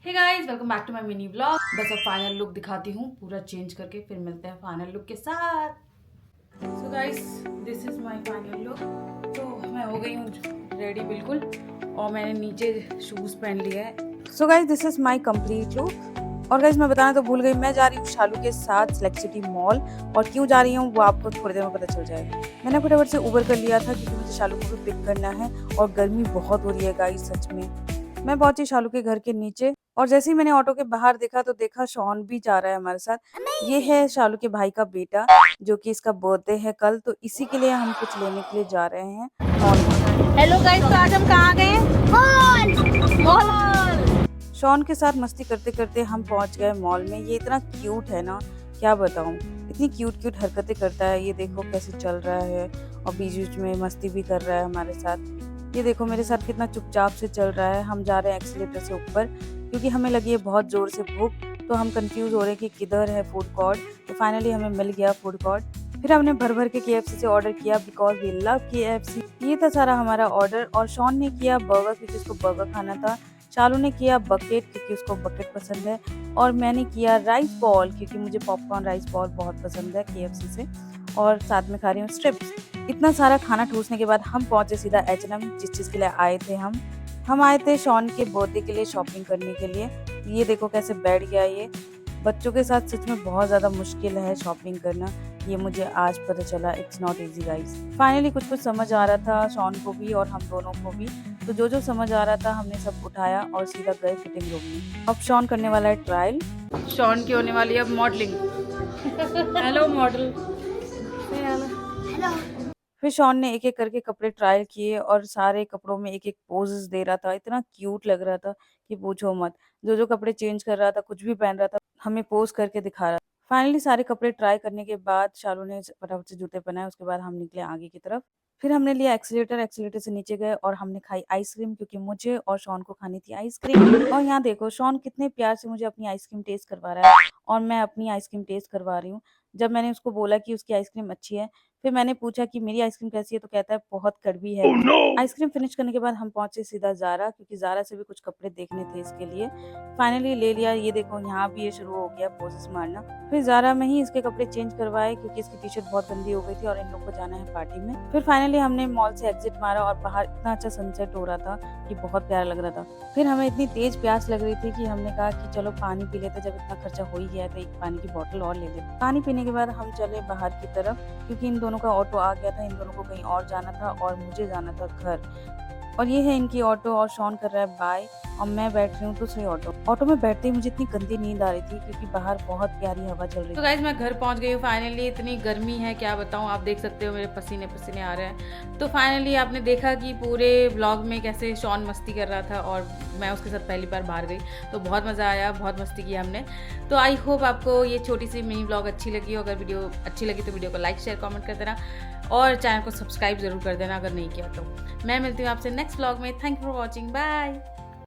Hey guys, welcome back to my mini vlog. बस अब final look दिखाती हूँ पूरा चेंज करके, फिर मिलते हैं फाइनल लुक के साथ। So guys, this is my final look. तो मैं हो गई हूँ रेडी बिल्कुल, और मैंने नीचे शूज पहन लिया है। So guys, this is my complete look. और गाइस मैं बताना तो भूल गई, मैं जा रही हूँ शालू के साथ सिलेक्ट सिटी मॉल, और क्यों जा रही हूँ वो आपको थोड़ी देर में पता चल जाएगा। मैंने फटाफट से उबर कर लिया था क्योंकि मुझे शालू को भी पिक करना है, और गर्मी बहुत हो रही है गाइस सच में। मैं पहुंची शालू के घर के नीचे, और जैसे ही मैंने ऑटो के बाहर देखा तो देखा शॉन भी जा रहा है हमारे साथ। ये है शालू के भाई का बेटा, जो कि इसका बर्थडे है कल, तो इसी के लिए हम कुछ लेने के लिए जा रहे हैं मॉल। हेलो गाइस, तो आज हम कहाँ गए? मॉल। मॉल। शॉन के साथ मस्ती करते करते हम पहुंच गए मॉल में। ये इतना क्यूट है ना, क्या बताऊं, इतनी क्यूट क्यूट हरकतें करता है। ये देखो कैसे चल रहा है, और बीच बीच में मस्ती भी कर रहा है हमारे साथ। ये देखो मेरे साथ कितना चुपचाप से चल रहा है। हम जा रहे हैं एक्सीलेटर से ऊपर क्योंकि हमें लगी है बहुत जोर से भूख, तो हम कंफ्यूज हो रहे हैं कि किधर है फूड कोर्ट। तो फाइनली हमें मिल गया फूड कोर्ट। फिर हमने भर भर के KFC से ऑर्डर किया बिकॉज वी लव KFC। ये था सारा हमारा ऑर्डर, और शॉन ने किया बर्गर क्योंकि उसको बर्गर खाना था। शालू ने किया बकेट क्योंकि उसको बकेट पसंद है, और मैंने किया राइस बॉल क्योंकि मुझे पॉपकॉर्न राइस बॉल बहुत पसंद है KFC से, और साथ में खा रही हूँ स्ट्रिप्स। इतना सारा खाना ठूसने के बाद हम पहुंचे सीधा H&M, जिस चीज़ के लिए आए थे हम आए थे शॉन के बर्थडे के लिए शॉपिंग करने के लिए। ये देखो कैसे बैठ गया ये। बच्चों के साथ सच में बहुत ज़्यादा मुश्किल है शॉपिंग करना, ये मुझे आज पता चला। It's not easy guys. Finally कुछ कुछ समझ आ रहा था शॉन को भी और हम दोनों को भी, तो जो समझ आ रहा था हमने सब उठाया और सीधा गए फिटिंग रूम में। अब शॉन करने वाला है ट्रायल। शॉन की होने वाली है अब मॉडलिंग। Hello model. फिर शॉन ने एक एक करके कपड़े ट्रायल किए, और सारे कपड़ों में एक एक पोजेस दे रहा था। इतना क्यूट लग रहा था कि पूछो मत। जो कपड़े चेंज कर रहा था, कुछ भी पहन रहा था, हमें पोज करके दिखा रहा था। फाइनली सारे कपड़े ट्राई करने के बाद शालू ने फटाफट से जूते पहनाए। उसके बाद हम निकले आगे की तरफ। फिर हमने लिया एक्सीलेटर से नीचे गए, और हमने खाई आइसक्रीम क्योंकि मुझे और शॉन को खानी थी आइसक्रीम। और यहाँ देखो शॉन कितने प्यार से मुझे अपनी आइसक्रीम टेस्ट करवा रहा है, और मैं अपनी आइसक्रीम टेस्ट करवा रही हूँ। जब मैंने उसको बोला कि उसकी आइसक्रीम अच्छी है, फिर मैंने पूछा कि मेरी आइसक्रीम कैसी है, तो कहता है बहुत कड़वी है। आइसक्रीम फिनिश करने के बाद हम पहुंचे सीधा ज़ारा, क्योंकि ज़ारा से भी कुछ कपड़े देखने थे इसके लिए। फाइनली ले लिया। ये देखो यहाँ भी ये शुरू हो गया पोजेस मारना। फिर ज़ारा में ही इसके कपड़े चेंज करवाए क्योंकि इसकी टी शर्ट बहुत गंदी हो गई थी, और इन लोग को जाना है पार्टी में। फिर फाइनली हमने मॉल से एग्जिट मारा, और बाहर इतना अच्छा सनसेट हो रहा था कि बहुत प्यारा लग रहा था। फिर हमें इतनी तेज प्यास लग रही थी कि हमने कहा कि चलो पानी पी लेते, जब इतना खर्चा हो ही गया है तो एक पानी की बोतल और ले लेते। पानी पीने के बाद हम चले बाहर की तरफ क्योंकि इन दोनों का ऑटो आ गया था। इन दोनों को कहीं और जाना था और मुझे जाना था घर। और ये है इनकी ऑटो, और शॉन कर रहा है बाय, और मैं बैठ रही हूँ दूसरी ऑटो में। बैठते ही मुझे इतनी गंदी नींद आ रही थी क्योंकि बाहर बहुत प्यारी हवा चल रही थी। तो गाइस मैं घर पहुंच गई हूँ फाइनली। इतनी गर्मी है क्या बताऊँ, आप देख सकते हो मेरे पसीने पसीने आ रहे हैं। तो फाइनली आपने देखा कि पूरे व्लॉग में कैसे शॉन मस्ती कर रहा था, और मैं उसके साथ पहली बार बाहर गई, तो बहुत मज़ा आया, बहुत मस्ती की हमने। तो आई होप आपको ये छोटी सी मिनी व्लॉग अच्छी लगी हो। अगर वीडियो अच्छी लगी तो वीडियो को लाइक शेयर कमेंट कर देना, और चैनल को सब्सक्राइब जरूर कर देना अगर नहीं किया तो। मैं मिलती हूँ आपसे नेक्स्ट व्लॉग में। Thank you for watching, bye.